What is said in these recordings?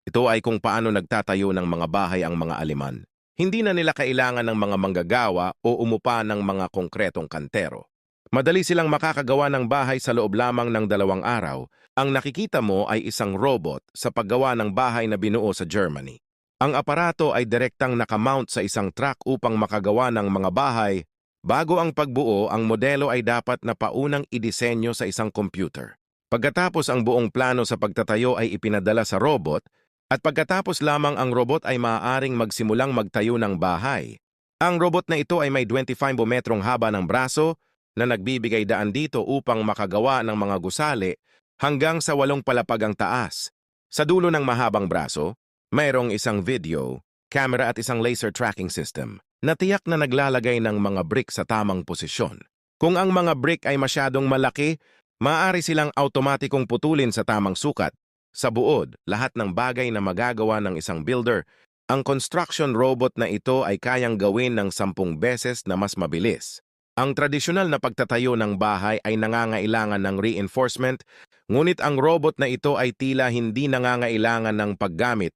Ito ay kung paano nagtatayo ng mga bahay ang mga Aleman. Hindi na nila kailangan ng mga manggagawa o umupa ng mga konkretong kantero. Madali silang makakagawa ng bahay sa loob lamang ng 2 araw. Ang nakikita mo ay isang robot sa paggawa ng bahay na binuo sa Germany. Ang aparato ay direktang nakamount sa isang truck upang makagawa ng mga bahay. Bago ang pagbuo, ang modelo ay dapat na paunang idisenyo sa isang computer. Pagkatapos ang buong plano sa pagtatayo ay ipinadala sa robot, at pagkatapos lamang ang robot ay maaaring magsimulang magtayo ng bahay. Ang robot na ito ay may 25 metrong haba ng braso na nagbibigay daan dito upang makagawa ng mga gusali hanggang sa 8 palapag ang taas. Sa dulo ng mahabang braso, mayroong isang video, camera at isang laser tracking system na tiyak na naglalagay ng mga brick sa tamang posisyon. Kung ang mga brick ay masyadong malaki, maaari silang automatikong putulin sa tamang sukat. Sa buod, lahat ng bagay na magagawa ng isang builder, ang construction robot na ito ay kayang gawin ng 10 beses na mas mabilis. Ang tradisyonal na pagtatayo ng bahay ay nangangailangan ng reinforcement, ngunit ang robot na ito ay tila hindi nangangailangan ng paggamit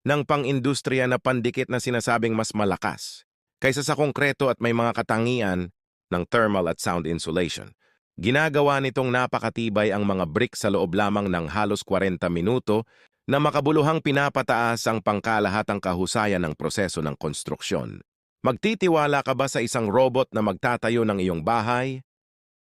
ng pang-industriya na pandikit na sinasabing mas malakas kaysa sa konkreto at may mga katangian ng thermal at sound insulation. Ginagawa nitong napakatibay ang mga brick sa loob lamang ng halos 40 minuto na makabuluhang pinapataas ang pangkalahatang kahusayan ng proseso ng konstruksyon. Magtitiwala ka ba sa isang robot na magtatayo ng iyong bahay?